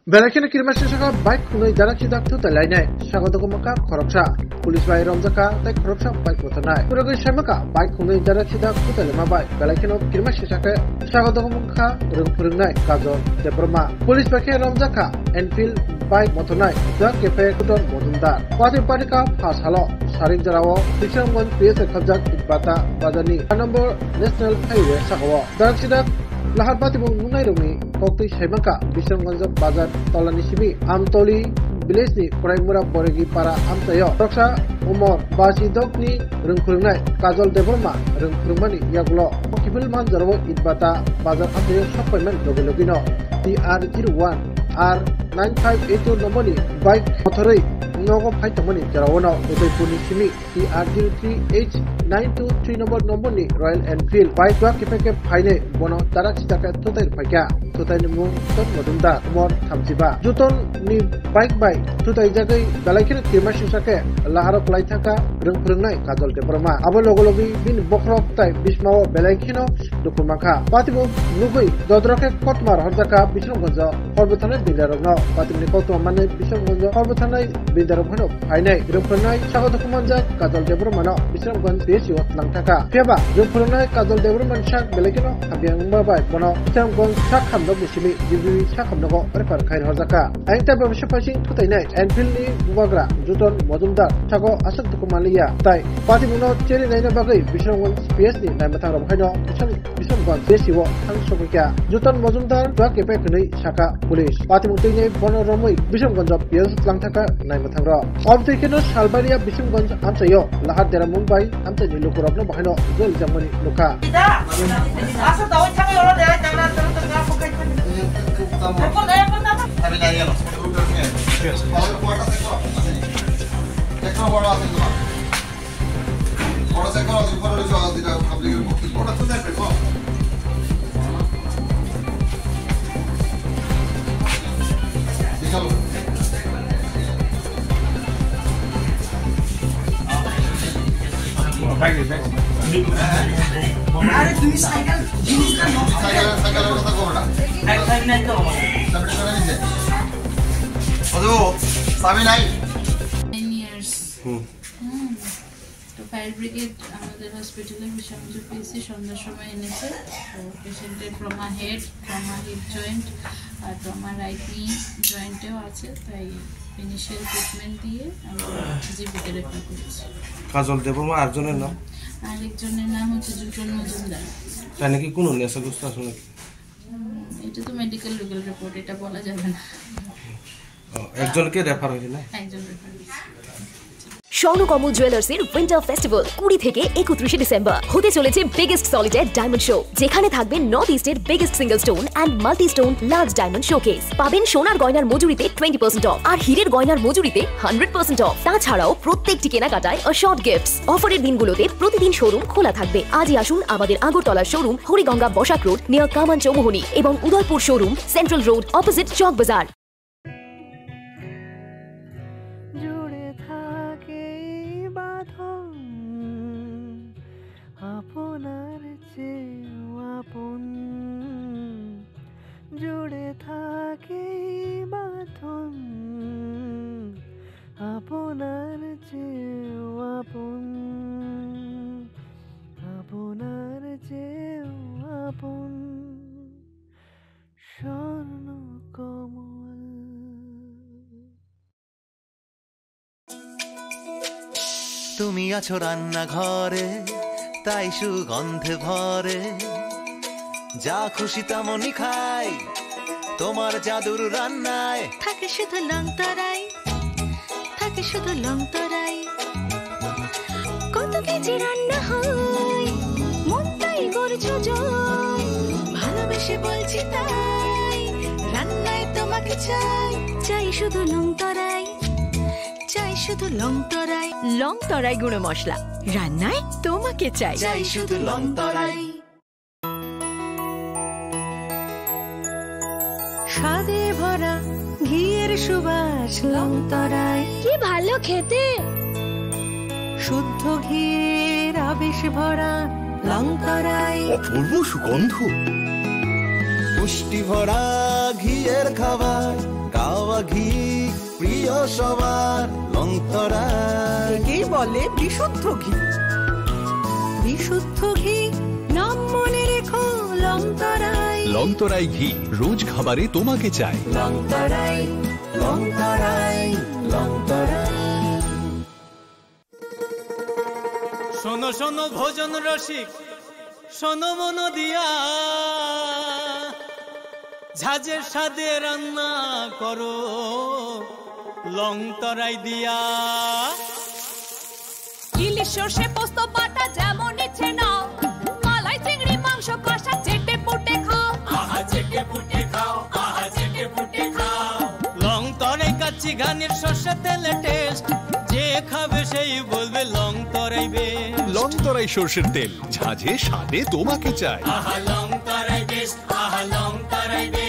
Belakina kirmasya saka bike kunai jarak sidak tu talainai sagado kumaka khoroksa pulis bai romjaka tai khoroksa bike botanai puragai samaka bike kunai jarak sidak tu talema bai belakina kirmasya saka sagado kumaka rungpurungnai kajo debroma pulis bai romjaka Enfield bike motonai jak kepe kutor modundar pati patika phas halo saring jarao Kishamganj PS khajak itbata bazani number national highway sakawo jarak sidak Lahar pati bung nungai rungi kokti Saimaka Kishamganj bazar tolani sibi Amtoli village ni Praimura Boregi para Amtayo Roksa Umor Basi Dokni Rungkurungnai Kajol Debroma Rungkurungmani Yagulo Kibul Man Jarwo Itbata bazar Amtayo Shopaiman Logino TR01 R9582 nomoni bike motorai nogo fight nomoni jarawono Udaipurni simi TR03H923 nomoni Royal Enfield bike wa kipeke phaine bono tarak sitaka totai phakya totai ni mung tot modunda umor 35 juton ni bike bai totai jagai galaikhina kirmashi sake laharo klai thaka rungpurungnai Kajol Debroma abo logologi bin bokrok tai bismao belaikhino dukumaka patibo nugui dodroke kotmar horjaka Kishamganj Horbotanai Bindarogno patimni kotma mane Kishamganj Horbotanai Bindarogno phainai rungpurungnai sagado kumanja Kajol Debroma no Kishamganj PSU langthaka pheba rungpurungnai Kajol Debroma sak belaikhino habyangma bai bono Kishamganj sak khamdok bisimi jibi sak khamdogo refer khair horjaka aingta babsha pasing thutainai Enfield ni bubagra juton modundar sago asuk dukumaliya tai patibuno cheri naina bagai Kishamganj PS ni naimathang robhaino Kishamganj PSU thang sokya juton modundar ba kepe knai saka police patimutinai bono romoi Kishamganj PS langthaka naimathang ro obtekeno salbaria Kishamganj amsayo lahar dera Mumbai amta ni lukurobno bahino gol jamani luka asa tahu changai ora dera jangan tengah pokai tapi nanya lo kalau kuota sektor bora আছে bora sektor আছে বড় জল দিটা পাবলিকের মুক্তি বড় তো দেখবে কো আরে তুমি সাইকেল জিনিসটা নক সাইকেলের কথা কও না এক সাইকেল নাই তো তারপরে করে নিছে ওদো সাবি নাই 10 years তো ফায়ার ব্রিগেড আমাদের হসপিটালে Kishamganj পিএসসি সন্ধ্যার সময় এনেছে তো পেশেন্টের trauma head trauma hip joint আর ট্রমা রাইট নি জয়েন্টেও আছে তাই ইনিশিয়াল ট্রিটমেন্ট দিয়ে আমরা জিবিতে রেফার করেছি কাজল দেবর্মা আরেকজনের নাম আরেকজনের নাম হচ্ছে জুটন মজুমদার তাই নাকি কোন নেশাগ্রস্ত আসলে এটা তো মেডিকেল লিগ্যাল রিপোর্ট এটা বলা যাবে না একজনকে রেফার হয়েছে না একজন রেফার হয়েছে স্বর্ণকমল জুয়েলার্সের উইন্টার ফেস্টিভ্যাল 20 থেকে 31 ডিসেম্বর হতে চলেছে বিগেস্ট সলিটার ডায়মন্ড শো যেখানে থাকবে নর্থ ইস্টের biggest single stone and multi stone large diamond showcase পাবেন সোনার গয়নার মজুরিতে 20% অফ আর হীরের গয়নার মজুরিতে 100% অফ তাছাড়াও প্রত্যেকটি কেনাকাটায় অশর্ট গিফটস অফারের দিনগুলোতে প্রতিদিন শোরুম খোলা থাকবে আজই আসুন আমাদের আগরতলার showroom Hariganga Basak road near Kaman Chowmuhani এবং Udaipur showroom central road opposite Chowk Bazar আপনার চেয়েও আপন জুড়ে থাকে বাঁধন আপনার চেয়েও আপন আপনার চেয়েও আপন স্বর্ণকমল তুমি আছো রান্নাঘরে তাই সুগন্ধে ভরে যা খুশি তেমনই খাই তোমার জাদুর রান্নায় থাকে শুধু লং তরাই থাকে শুধু লং তরাই কত কেজি রান্না হয় মন তাই করছো জয় ভালোবেসে বলছি তাই রান্নায় তোমাকে চাই চাই শুধু লং তরাই চাই শুধু লং তরাই গুঁড়ো মশলা রান্নায় তোমাকে চাই চাই শুধু লং তরাই স্বাদে ভরা ঘিয়ের সুবাস লং তরাই কি ভালো খেতে শুদ্ধ ঘিয়ের আবেশ ভরা লং তরাই অপূর্ব সুগন্ধ পুষ্টি ভরা ঘিয়ের খাবার গাওয়া ঘি প্রিয় সবার লংতরাই। একেই বলে বিশুদ্ধ ঘি। বিশুদ্ধ ঘি নাম মনে রেখো লংতরাই। লংতরাই ঘি রোজ খাবারে তোমাকে চাই। লংতরাই লংতরাই লংতরাই। শোনো শোনো ভোজন রসিক, শোনো মন দিয়া, ঝাঁঝের স্বাদে রান্না করো লংতরাই দিয়া। ইলিশ সর্ষে পোস্ত বাটা যেমন ইচ্ছে নাও, মালাই চিংড়ি মাংস কষা চেটে পুটে খাও। আহা চেটে পুটে খাও, আহা চেটে পুটে খাও। লংতরাই কাচ্চি ঘানির সর্ষে তেলে টেস্ট, যে খাবে সেই বলবে লংতরাই বেশ। লংতরাই সর্ষের তেল, ঝাঁঝে স্বাদে তোমাকে চাই। আহা লংতরাই বেশ, আহা লংতরাই বেশ।